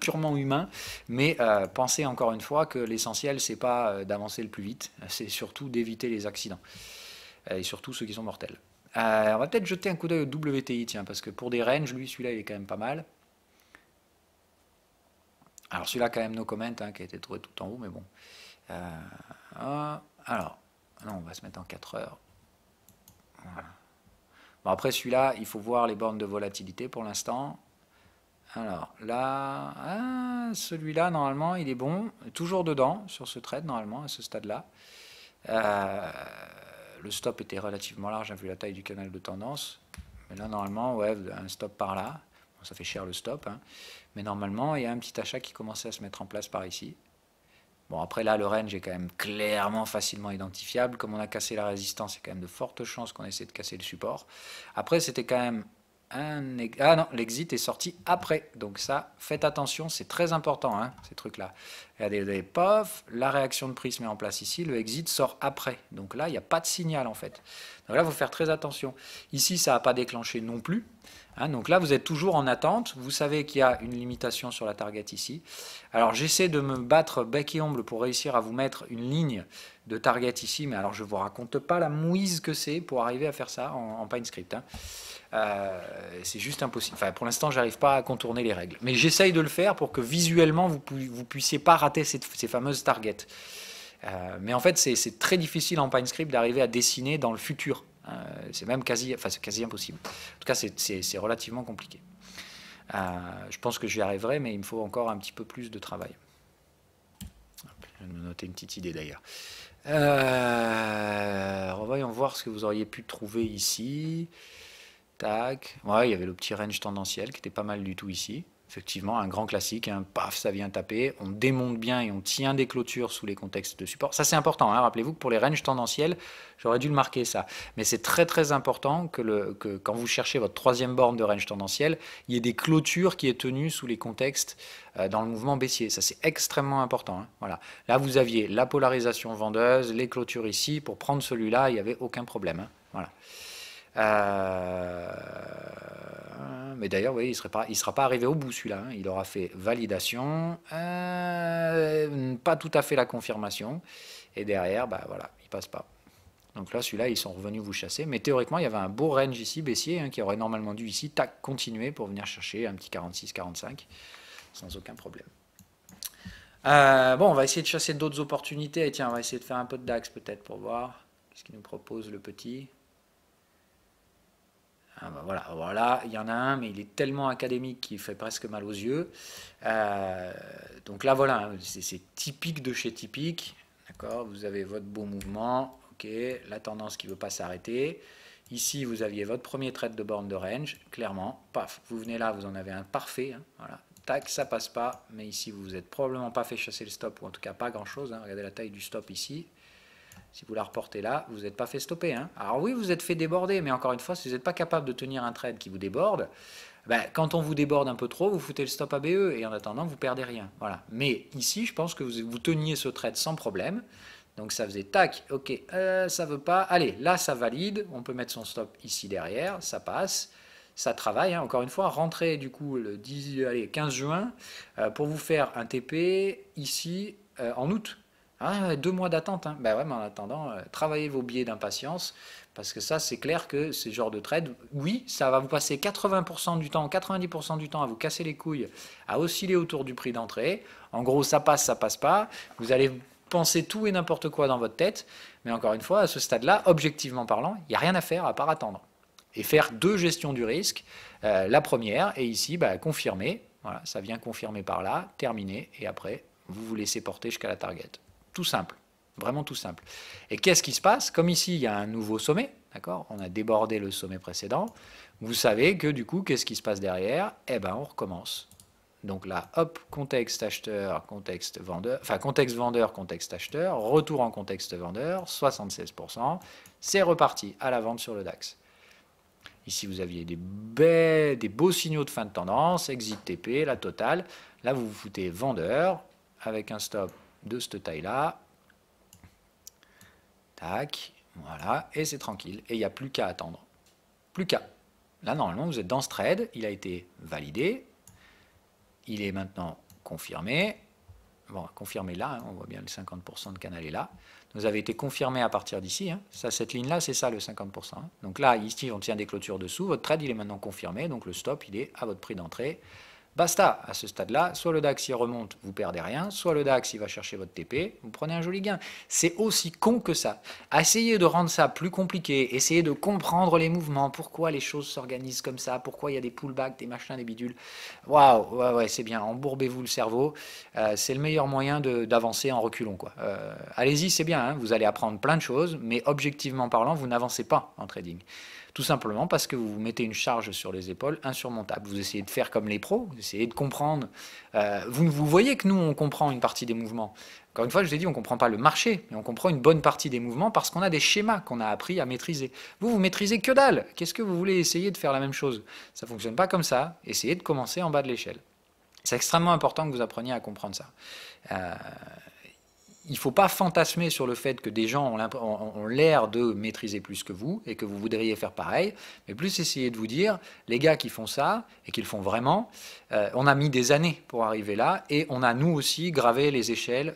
purement humains, mais pensez encore une fois que l'essentiel, c'est pas d'avancer le plus vite, c'est surtout d'éviter les accidents. et surtout ceux qui sont mortels. On va peut-être jeter un coup d'œil au WTI, tiens, parce que pour des ranges, lui, celui-là, il est quand même pas mal. Alors celui-là, quand même, no comment, hein, qui a été trouvé tout en haut, mais bon. Alors, non, on va se mettre en 4 heures. Voilà. Bon, après, celui-là, il faut voir les bornes de volatilité pour l'instant. Alors, là, celui-là, normalement, il est bon. Toujours dedans, sur ce trade, normalement, à ce stade-là. Le stop était relativement large, vu la taille du canal de tendance. Mais là, normalement, ouais, un stop par là. Bon, ça fait cher le stop, hein. Mais normalement, il y a un petit achat qui commençait à se mettre en place par ici. Bon, après là, le range est quand même clairement facilement identifiable. Comme on a cassé la résistance, il y a quand même de fortes chances qu'on essaie de casser le support. Après, c'était quand même un... Ah non, l'exit est sorti après. Donc ça, faites attention, c'est très important, hein, ces trucs-là. Regardez, pof, la réaction de prix se met en place ici, le exit sort après. Donc là, il n'y a pas de signal, en fait. Donc là, il faut faire très attention. Ici, ça n'a pas déclenché non plus. Hein, donc là, vous êtes toujours en attente. Vous savez qu'il y a une limitation sur la target ici. Alors, j'essaie de me battre bec et ongle pour réussir à vous mettre une ligne de target ici. Mais alors, je ne vous raconte pas la mouise que c'est pour arriver à faire ça en PineScript. Hein. C'est juste impossible. Enfin, pour l'instant, j'arrive pas à contourner les règles. Mais j'essaye de le faire pour que visuellement, vous puissiez pas rater ces fameuses targets. Mais en fait, c'est très difficile en PineScript d'arriver à dessiner dans le futur. C'est même quasi impossible. En tout cas, c'est relativement compliqué. Je pense que j'y arriverai, mais il me faut encore un petit peu plus de travail. Je vais me noter une petite idée d'ailleurs. Voyons voir ce que vous auriez pu trouver ici. Tac. Ouais, il y avait le petit range tendanciel qui était pas mal du tout ici. Effectivement, un grand classique, hein. Paf, ça vient taper, on démonte bien et on tient des clôtures sous les contextes de support. Ça, c'est important, hein. Rappelez-vous que pour les ranges tendanciels, j'aurais dû le marquer ça. Mais c'est très très important que quand vous cherchez votre troisième borne de range tendanciel, il y ait des clôtures qui aient tenu sous les contextes dans le mouvement baissier. Ça, c'est extrêmement important, hein. Voilà. Là, vous aviez la polarisation vendeuse, les clôtures ici. Pour prendre celui-là, il n'y avait aucun problème, hein. Voilà. Mais d'ailleurs, oui, il ne sera pas arrivé au bout celui-là, hein. Il aura fait validation, pas tout à fait la confirmation, et derrière, bah voilà, il passe pas. Donc là, celui-là, ils sont revenus vous chasser, mais théoriquement, il y avait un beau range ici, baissier, hein, qui aurait normalement dû ici, tac, continuer pour venir chercher un petit 46-45, sans aucun problème. Bon, on va essayer de chasser d'autres opportunités, et tiens, on va essayer de faire un peu de DAX peut-être pour voir ce qu'il nous propose le petit. Ah bah voilà, il y en a un, mais il est tellement académique qu'il fait presque mal aux yeux. Donc là, voilà, c'est typique de chez typique. D'accord, vous avez votre beau mouvement, ok, la tendance qui ne veut pas s'arrêter. Ici, vous aviez votre premier trade de borne de range, clairement, paf, vous venez là, vous en avez un parfait, hein, voilà. Tac, ça passe pas, mais ici, vous vous êtes probablement pas fait chasser le stop, ou en tout cas pas grand-chose, hein. Regardez la taille du stop ici. Si vous la reportez là, vous n'êtes pas fait stopper, hein. Alors oui, vous êtes fait déborder, mais encore une fois, si vous n'êtes pas capable de tenir un trade qui vous déborde, ben, quand on vous déborde un peu trop, vous foutez le stop ABE, et en attendant, vous perdez rien. Voilà. Mais ici, je pense que vous teniez ce trade sans problème. Donc ça faisait tac, ok, ça veut pas. Allez, là, ça valide. On peut mettre son stop ici derrière, ça passe. Ça travaille, hein. Encore une fois, rentrez du coup le 15 juin pour vous faire un TP ici en août. Ah, 2 mois d'attente, hein. Ben ouais, mais en attendant, travaillez vos biais d'impatience, parce que ça, c'est clair que ce genre de trade, oui, ça va vous passer 80% du temps, 90% du temps à vous casser les couilles, à osciller autour du prix d'entrée. En gros, ça passe pas. Vous allez penser tout et n'importe quoi dans votre tête, mais encore une fois, à ce stade-là, objectivement parlant, il n'y a rien à faire à part attendre. Et faire 2 gestions du risque, la première, et ici, bah, confirmer, voilà, ça vient confirmer par là, terminer, et après, vous vous laissez porter jusqu'à la target. Tout simple, vraiment tout simple. Et qu'est-ce qui se passe? Comme ici, il y a un nouveau sommet, d'accord? On a débordé le sommet précédent. Vous savez que du coup, qu'est-ce qui se passe derrière? Eh bien, on recommence. Donc là, hop, contexte acheteur, contexte vendeur, enfin contexte vendeur, contexte acheteur, retour en contexte vendeur, 76%. C'est reparti à la vente sur le DAX. Ici, vous aviez des beaux signaux de fin de tendance, exit TP, la totale. Là, vous vous foutez vendeur avec un stop de cette taille-là. Tac, voilà, et c'est tranquille. Et il n'y a plus qu'à attendre. Plus qu'à. Là, normalement, vous êtes dans ce trade, il a été validé. Il est maintenant confirmé. bon, confirmé là, hein, on voit bien le 50% de canal est là. Vous avez été confirmé à partir d'ici. Hein. Ça, cette ligne-là, c'est ça le 50%. Hein. Donc là, ici, on tient des clôtures dessous. Votre trade, il est maintenant confirmé. Donc le stop, il est à votre prix d'entrée. Basta, à ce stade-là, soit le DAX il remonte, vous perdez rien, soit le DAX il va chercher votre TP, vous prenez un joli gain. C'est aussi con que ça. Essayez de rendre ça plus compliqué, essayez de comprendre les mouvements, pourquoi les choses s'organisent comme ça, pourquoi il y a des pullbacks, des machins, des bidules. Waouh, ouais, c'est bien, embourbez-vous le cerveau, c'est le meilleur moyen d'avancer en reculons, quoi. Allez-y, c'est bien, hein, vous allez apprendre plein de choses, mais objectivement parlant, vous n'avancez pas en trading. Tout simplement parce que vous vous mettez une charge sur les épaules insurmontable. Vous essayez de faire comme les pros, vous essayez de comprendre. Vous voyez que nous, on comprend une partie des mouvements. Encore une fois, je vous ai dit, on ne comprend pas le marché, mais on comprend une bonne partie des mouvements parce qu'on a des schémas qu'on a appris à maîtriser. Vous maîtrisez que dalle. Qu'est-ce que vous voulez essayer de faire la même chose? Ça ne fonctionne pas comme ça. Essayez de commencer en bas de l'échelle. C'est extrêmement important que vous appreniez à comprendre ça. Il ne faut pas fantasmer sur le fait que des gens ont l'air de maîtriser plus que vous et que vous voudriez faire pareil, mais plus essayer de vous dire, les gars qui font ça et qui le font vraiment, on a mis des années pour arriver là et on a nous aussi gravé les échelles,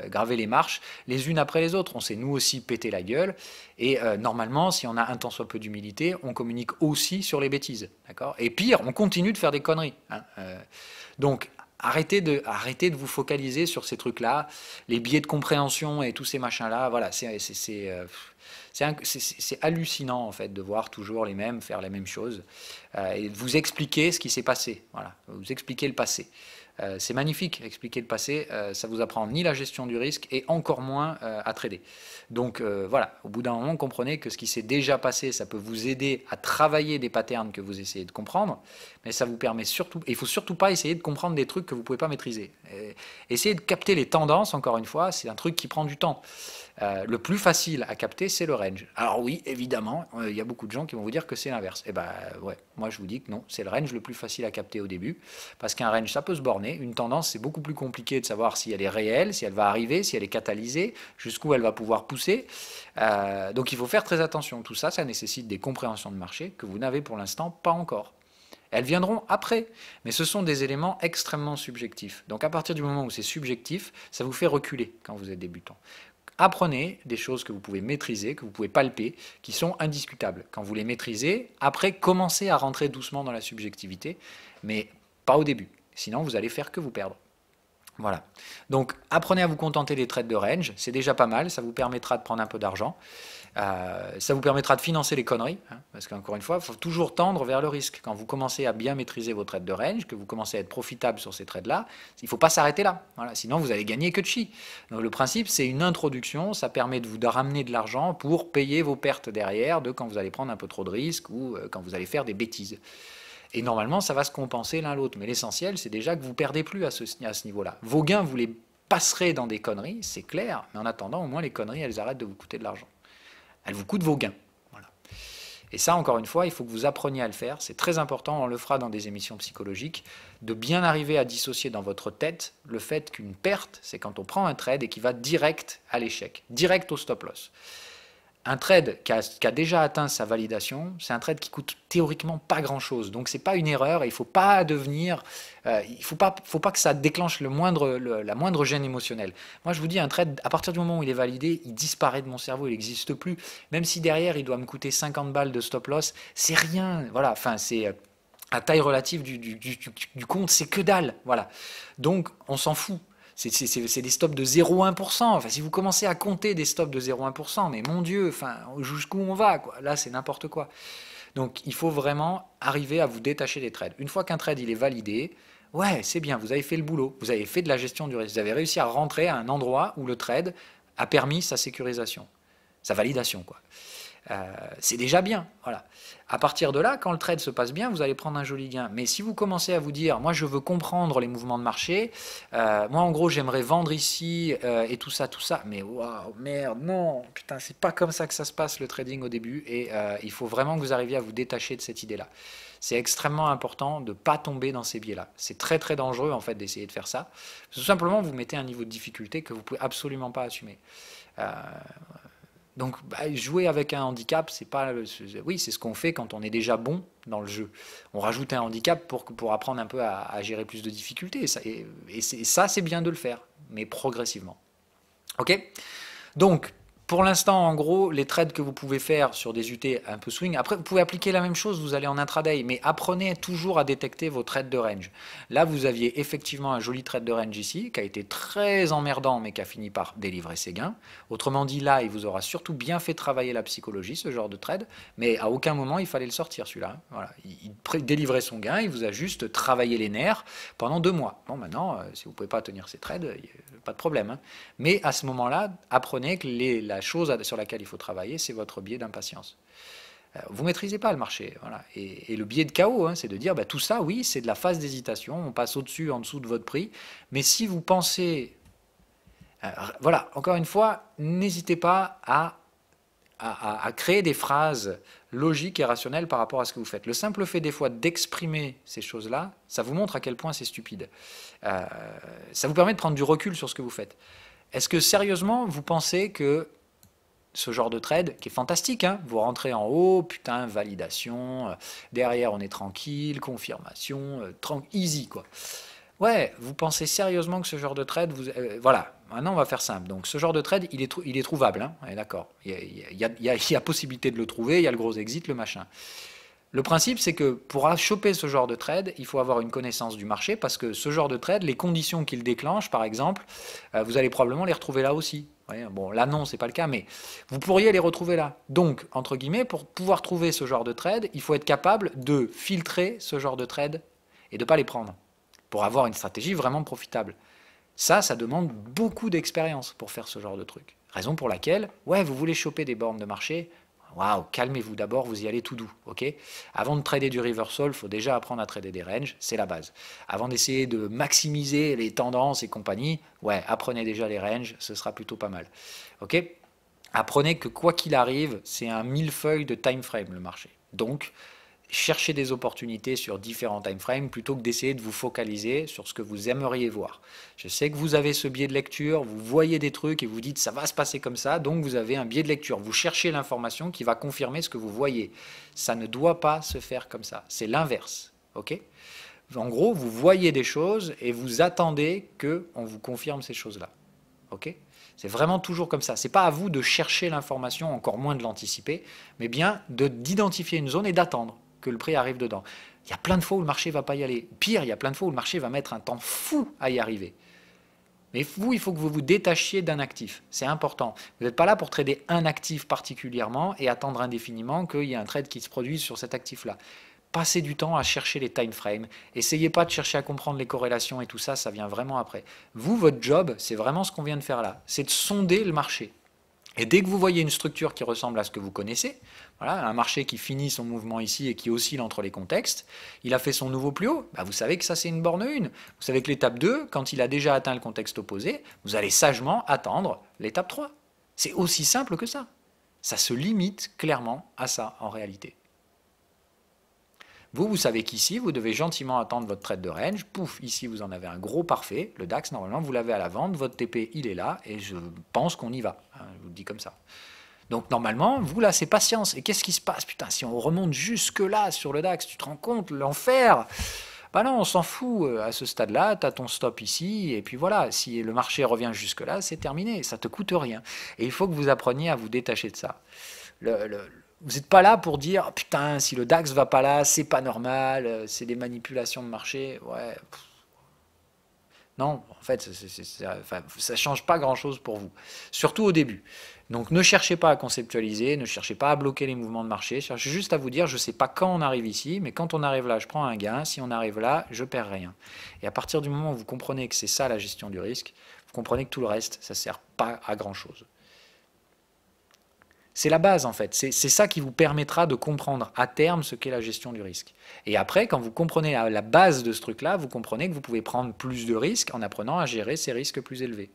gravé les marches les unes après les autres. On s'est nous aussi pété la gueule et normalement, si on a un tant soit peu d'humilité, on communique aussi sur les bêtises, d'accord? Et pire, on continue de faire des conneries. Hein, donc, arrêtez de vous focaliser sur ces trucs-là, les biais de compréhension et tous ces machins-là. Voilà, c'est hallucinant en fait de voir toujours les mêmes faire les mêmes choses et de vous expliquer ce qui s'est passé. Voilà, vous expliquer le passé. C'est magnifique, expliquer le passé, ça vous apprend ni la gestion du risque et encore moins à trader. Donc voilà, au bout d'un moment, comprenez que ce qui s'est déjà passé, ça peut vous aider à travailler des patterns que vous essayez de comprendre, mais ça vous permet surtout, il ne faut surtout pas essayer de comprendre des trucs que vous ne pouvez pas maîtriser. Essayez de capter les tendances, encore une fois, c'est un truc qui prend du temps. Le plus facile à capter, c'est le range. Alors oui, évidemment, il y a beaucoup de gens qui vont vous dire que c'est l'inverse. Eh ben ouais, moi je vous dis que non, c'est le range le plus facile à capter au début, parce qu'un range, ça peut se borner. Une tendance, c'est beaucoup plus compliqué de savoir si elle est réelle, si elle va arriver, si elle est catalysée, jusqu'où elle va pouvoir pousser. Donc il faut faire très attention. Tout ça, ça nécessite des compréhensions de marché que vous n'avez pour l'instant pas encore. Elles viendront après, mais ce sont des éléments extrêmement subjectifs. Donc à partir du moment où c'est subjectif, ça vous fait reculer quand vous êtes débutant. Apprenez des choses que vous pouvez maîtriser, que vous pouvez palper, qui sont indiscutables. Quand vous les maîtrisez, après, commencez à rentrer doucement dans la subjectivité, mais pas au début. Sinon, vous allez faire que vous perdre. Voilà. Donc, apprenez à vous contenter des trades de range. C'est déjà pas mal. Ça vous permettra de prendre un peu d'argent. Ça vous permettra de financer les conneries. Hein, parce qu'encore une fois, il faut toujours tendre vers le risque. Quand vous commencez à bien maîtriser vos trades de range, que vous commencez à être profitable sur ces trades-là, il ne faut pas s'arrêter là. Voilà, sinon, vous allez gagner que de chi. Donc, le principe, c'est une introduction. Ça permet de vous ramener de l'argent pour payer vos pertes derrière de quand vous allez prendre un peu trop de risques ou quand vous allez faire des bêtises. Et normalement, ça va se compenser l'un l'autre. Mais l'essentiel, c'est déjà que vous ne perdez plus à ce niveau-là. Vos gains, vous les passerez dans des conneries, c'est clair. Mais en attendant, au moins, les conneries, elles arrêtent de vous coûter de l'argent. Elles vous coûtent vos gains. Voilà. Et ça, encore une fois, il faut que vous appreniez à le faire. C'est très important, on le fera dans des émissions psychologiques, de bien arriver à dissocier dans votre tête le fait qu'une perte, c'est quand on prend un trade et qui va direct à l'échec, direct au stop-loss. Un trade qui a déjà atteint sa validation, c'est un trade qui coûte théoriquement pas grand-chose. Donc c'est pas une erreur et il faut pas devenir, il faut pas que ça déclenche la moindre gêne émotionnelle. Moi je vous dis, un trade, à partir du moment où il est validé, il disparaît de mon cerveau, il n'existe plus. Même si derrière il doit me coûter 50 balles de stop loss, c'est rien. Voilà, enfin c'est à taille relative du compte, c'est que dalle. Voilà. Donc on s'en fout. C'est des stops de 0,1%. Enfin, si vous commencez à compter des stops de 0,1%, mais mon Dieu, enfin, jusqu'où on va, quoi. Là, c'est n'importe quoi. Donc, il faut vraiment arriver à vous détacher des trades. Une fois qu'un trade il est validé, ouais, c'est bien, vous avez fait le boulot, vous avez fait de la gestion du risque, vous avez réussi à rentrer à un endroit où le trade a permis sa sécurisation, sa validation, quoi. C'est déjà bien, voilà. À partir de là, quand le trade se passe bien, vous allez prendre un joli gain. Mais si vous commencez à vous dire, moi je veux comprendre les mouvements de marché, moi en gros j'aimerais vendre ici et tout ça, mais waouh, merde, non, putain, c'est pas comme ça que ça se passe le trading au début et il faut vraiment que vous arriviez à vous détacher de cette idée-là. C'est extrêmement important de ne pas tomber dans ces biais-là. C'est très très dangereux en fait d'essayer de faire ça. Tout simplement, vous mettez un niveau de difficulté que vous ne pouvez absolument pas assumer. Donc, jouer avec un handicap, c'est pas, oui, c'est ce qu'on fait quand on est déjà bon dans le jeu. On rajoute un handicap pour apprendre un peu à gérer plus de difficultés. Et ça, c'est bien de le faire, mais progressivement. Ok? Donc, pour l'instant, en gros, les trades que vous pouvez faire sur des UT un peu swing, après, vous pouvez appliquer la même chose, vous allez en intraday, mais apprenez toujours à détecter vos trades de range. Là, vous aviez effectivement un joli trade de range ici, qui a été très emmerdant, mais qui a fini par délivrer ses gains. Autrement dit, là, il vous aura surtout bien fait travailler la psychologie, ce genre de trade, mais à aucun moment, il fallait le sortir, celui-là. Voilà. Il délivrait son gain, il vous a juste travaillé les nerfs pendant 2 mois. Bon, maintenant, si vous ne pouvez pas tenir ces trades, pas de problème. Hein. Mais à ce moment-là, apprenez que la chose sur laquelle il faut travailler, c'est votre biais d'impatience. Vous ne maîtrisez pas le marché. Voilà. Et le biais de chaos, hein, c'est de dire, tout ça, oui, c'est de la phase d'hésitation, on passe au-dessus, en dessous de votre prix. Mais si vous pensez... voilà, encore une fois, n'hésitez pas à créer des phrases logiques et rationnelles par rapport à ce que vous faites. Le simple fait des fois d'exprimer ces choses-là, ça vous montre à quel point c'est stupide. Ça vous permet de prendre du recul sur ce que vous faites. Est-ce que sérieusement, vous pensez que ce genre de trade, qui est fantastique, hein, vous rentrez en haut, putain, validation, derrière on est tranquille, confirmation, easy quoi. Ouais, vous pensez sérieusement que ce genre de trade, voilà, maintenant on va faire simple. Donc ce genre de trade, il est trouvable, hein, d'accord. Il y a possibilité de le trouver, il y a le gros exit, le machin. Le principe, c'est que pour choper ce genre de trade, il faut avoir une connaissance du marché, parce que ce genre de trade, les conditions qu'il déclenche, par exemple, vous allez probablement les retrouver là aussi. Ouais, bon, là non, c'est pas le cas, mais vous pourriez les retrouver là. Donc, entre guillemets, pour pouvoir trouver ce genre de trade, il faut être capable de filtrer ce genre de trade et de ne pas les prendre, pour avoir une stratégie vraiment profitable. Ça demande beaucoup d'expérience pour faire ce genre de truc. Raison pour laquelle, ouais, vous voulez choper des bornes de marché, waouh, calmez-vous d'abord, vous y allez tout doux, ok? Avant de trader du reversal, il faut déjà apprendre à trader des ranges, c'est la base. Avant d'essayer de maximiser les tendances et compagnie, ouais, apprenez déjà les ranges, ce sera plutôt pas mal, ok? Apprenez que quoi qu'il arrive, c'est un millefeuille de time frame le marché. Donc, cherchez des opportunités sur différents time frames plutôt que d'essayer de vous focaliser sur ce que vous aimeriez voir. Je sais que vous avez ce biais de lecture, vous voyez des trucs et vous dites ça va se passer comme ça, donc vous avez un biais de lecture. Vous cherchez l'information qui va confirmer ce que vous voyez. Ça ne doit pas se faire comme ça. C'est l'inverse. Ok ? En gros, vous voyez des choses et vous attendez qu'on vous confirme ces choses-là. Ok ? C'est vraiment toujours comme ça. Ce n'est pas à vous de chercher l'information, encore moins de l'anticiper, mais bien d'identifier une zone et d'attendre que le prix arrive dedans. Il y a plein de fois où le marché ne va pas y aller. Pire, il y a plein de fois où le marché va mettre un temps fou à y arriver. Mais vous, il faut que vous vous détachiez d'un actif. C'est important. Vous n'êtes pas là pour trader un actif particulièrement et attendre indéfiniment qu'il y ait un trade qui se produise sur cet actif-là. Passez du temps à chercher les time frames. Essayez pas de chercher à comprendre les corrélations et tout ça, ça vient vraiment après. Vous, votre job, c'est vraiment ce qu'on vient de faire là. C'est de sonder le marché. Et dès que vous voyez une structure qui ressemble à ce que vous connaissez, voilà, un marché qui finit son mouvement ici et qui oscille entre les contextes, il a fait son nouveau plus haut, vous savez que ça c'est une borne 1. Vous savez que l'étape 2, quand il a déjà atteint le contexte opposé, vous allez sagement attendre l'étape 3. C'est aussi simple que ça. Ça se limite clairement à ça en réalité. Vous savez qu'ici, vous devez gentiment attendre votre trade de range. Pouf, ici, vous en avez un gros parfait. Le DAX, normalement, vous l'avez à la vente. Votre TP, il est là. Et je pense qu'on y va. Hein, je vous le dis comme ça. Donc, normalement, vous, là, c'est patience. Et qu'est-ce qui se passe? Putain, si on remonte jusque-là sur le DAX, tu te rends compte, l'enfer? Bah non, on s'en fout. À ce stade-là, tu as ton stop ici. Et puis voilà, si le marché revient jusque-là, c'est terminé. Ça ne te coûte rien. Et il faut que vous appreniez à vous détacher de ça. Vous n'êtes pas là pour dire oh, putain, si le DAX va pas là, c'est pas normal, c'est des manipulations de marché. Ouais. Non, en fait, ça ne change pas grand-chose pour vous. Surtout au début. Donc ne cherchez pas à conceptualiser, ne cherchez pas à bloquer les mouvements de marché, cherchez juste à vous dire je ne sais pas quand on arrive ici, mais quand on arrive là, je prends un gain, si on arrive là, je perds rien. Et à partir du moment où vous comprenez que c'est ça la gestion du risque, vous comprenez que tout le reste, ça ne sert pas à grand-chose. C'est la base en fait, c'est ça qui vous permettra de comprendre à terme ce qu'est la gestion du risque. Et après, quand vous comprenez la base de ce truc-là, vous comprenez que vous pouvez prendre plus de risques en apprenant à gérer ces risques plus élevés.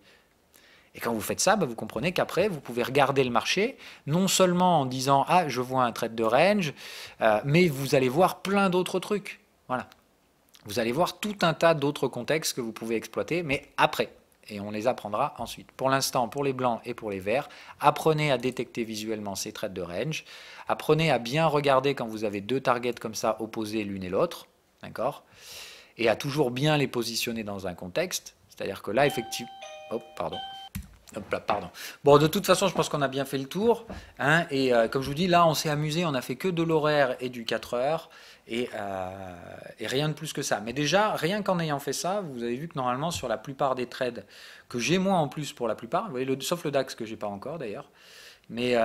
Et quand vous faites ça, vous comprenez qu'après, vous pouvez regarder le marché, non seulement en disant « Ah, je vois un trade de range », mais vous allez voir plein d'autres trucs. Voilà. Vous allez voir tout un tas d'autres contextes que vous pouvez exploiter, mais après. et on les apprendra ensuite. Pour l'instant, pour les blancs et pour les verts, apprenez à détecter visuellement ces trades de range, apprenez à bien regarder quand vous avez deux targets comme ça opposés l'une et l'autre, d'accord, et à toujours bien les positionner dans un contexte, c'est-à-dire que là, effectivement... Oh, pardon. Hop là, pardon. Bon, de toute façon, je pense qu'on a bien fait le tour. Hein, et comme je vous dis, là, on s'est amusé, on n'a fait que de l'horaire et du 4 heures. Et rien de plus que ça. Mais déjà, rien qu'en ayant fait ça, vous avez vu que normalement, sur la plupart des trades que j'ai moi en plus pour la plupart, vous voyez, sauf le DAX que j'ai pas encore d'ailleurs, mais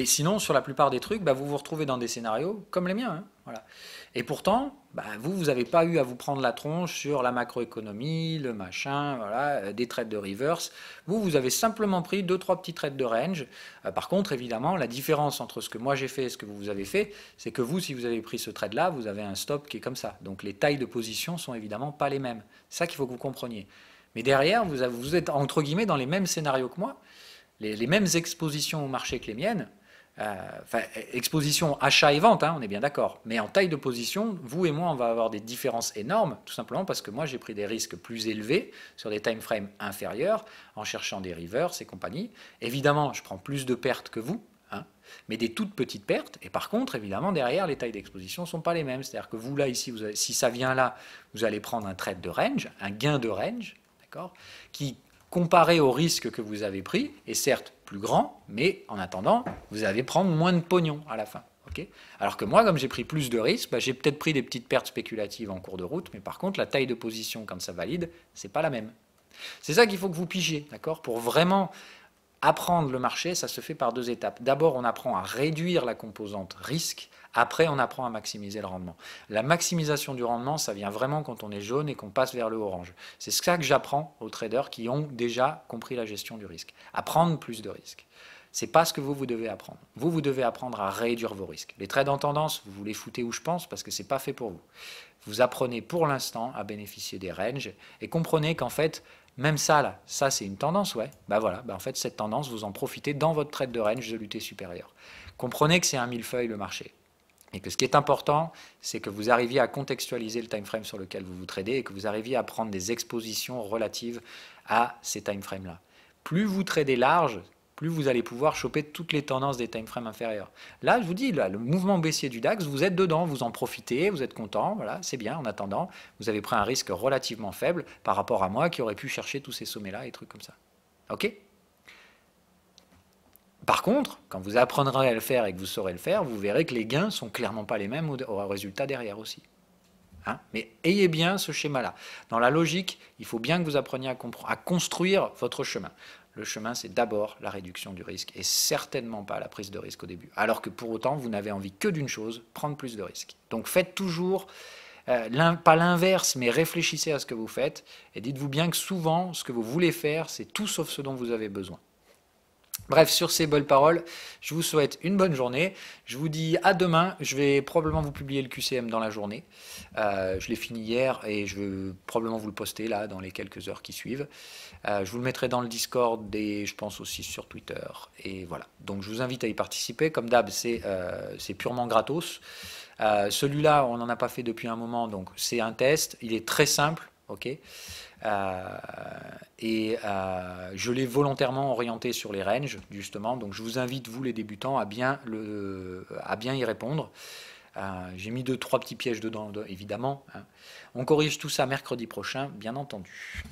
sinon, sur la plupart des trucs, bah, vous vous retrouvez dans des scénarios comme les miens. Hein, voilà. Et pourtant, bah, vous n'avez pas eu à vous prendre la tronche sur la macroéconomie, le machin, voilà, des trades de reverse. Vous avez simplement pris 2-3 petits trades de range. Par contre, évidemment, la différence entre ce que moi j'ai fait et ce que vous avez fait, c'est que vous, si vous avez pris ce trade-là, vous avez un stop qui est comme ça. Donc les tailles de position sont évidemment pas les mêmes. C'est ça qu'il faut que vous compreniez. Mais derrière, vous êtes entre guillemets dans les mêmes scénarios que moi. Les mêmes expositions au marché que les miennes, enfin, exposition achat et vente, hein, on est bien d'accord, mais en taille de position, vous et moi, on va avoir des différences énormes, tout simplement parce que moi, j'ai pris des risques plus élevés sur des time frames inférieurs, en cherchant des reverse et compagnie. Évidemment, je prends plus de pertes que vous, hein, mais des toutes petites pertes, et par contre, évidemment, derrière, les tailles d'exposition ne sont pas les mêmes. C'est-à-dire que vous, là, ici, si ça vient là, vous allez prendre un trade de range, un gain de range, d'accord, qui comparé au risque que vous avez pris, est certes plus grand, mais en attendant, vous allez prendre moins de pognon à la fin. Okay, alors que moi, comme j'ai pris plus de risques, bah, j'ai peut-être pris des petites pertes spéculatives en cours de route, mais par contre, la taille de position, quand ça valide, c'est pas la même. C'est ça qu'il faut que vous pigiez, d'accord. Pour vraiment apprendre le marché, ça se fait par deux étapes. D'abord, on apprend à réduire la composante risque. Après, on apprend à maximiser le rendement. La maximisation du rendement, ça vient vraiment quand on est jaune et qu'on passe vers le orange. C'est ça que j'apprends aux traders qui ont déjà compris la gestion du risque. À prendre plus de risques. C'est pas ce que vous devez apprendre. Vous devez apprendre à réduire vos risques. Les trades en tendance, vous les foutez où je pense parce que c'est pas fait pour vous. Vous apprenez pour l'instant à bénéficier des ranges et comprenez qu'en fait, même ça là, ça c'est une tendance, ouais. Bah voilà, bah en fait cette tendance, vous en profitez dans votre trade de range de l'UT supérieur. Comprenez que c'est un millefeuille le marché. Et que ce qui est important, c'est que vous arriviez à contextualiser le time frame sur lequel vous vous tradez et que vous arriviez à prendre des expositions relatives à ces time frames-là. Plus vous tradez large, plus vous allez pouvoir choper toutes les tendances des time frames inférieurs. Là, je vous dis, là, le mouvement baissier du DAX, vous êtes dedans, vous en profitez, vous êtes content, voilà, c'est bien. En attendant, vous avez pris un risque relativement faible par rapport à moi qui aurais pu chercher tous ces sommets-là et trucs comme ça. Ok ? Par contre, quand vous apprendrez à le faire et que vous saurez le faire, vous verrez que les gains sont clairement pas les mêmes au résultat derrière aussi. Hein, mais ayez bien ce schéma-là. Dans la logique, il faut bien que vous appreniez à construire votre chemin. Le chemin, c'est d'abord la réduction du risque et certainement pas la prise de risque au début. Alors que pour autant, vous n'avez envie que d'une chose, prendre plus de risques. Donc faites toujours, pas l'inverse, mais réfléchissez à ce que vous faites et dites-vous bien que souvent, ce que vous voulez faire, c'est tout sauf ce dont vous avez besoin. Bref, sur ces belles paroles, je vous souhaite une bonne journée. Je vous dis à demain. Je vais probablement vous publier le QCM dans la journée. Je l'ai fini hier et je vais probablement vous le poster là dans les quelques heures qui suivent. Je vous le mettrai dans le Discord et je pense aussi sur Twitter. Et voilà. Donc je vous invite à y participer. Comme d'hab, c'est purement gratos. Celui-là, on n'en a pas fait depuis un moment, donc c'est un test. Il est très simple. Ok. Je l'ai volontairement orienté sur les ranges, justement. Donc je vous invite, vous les débutants, à bien y répondre. J'ai mis 2-3 petits pièges dedans, évidemment. Hein. On corrige tout ça mercredi prochain, bien entendu.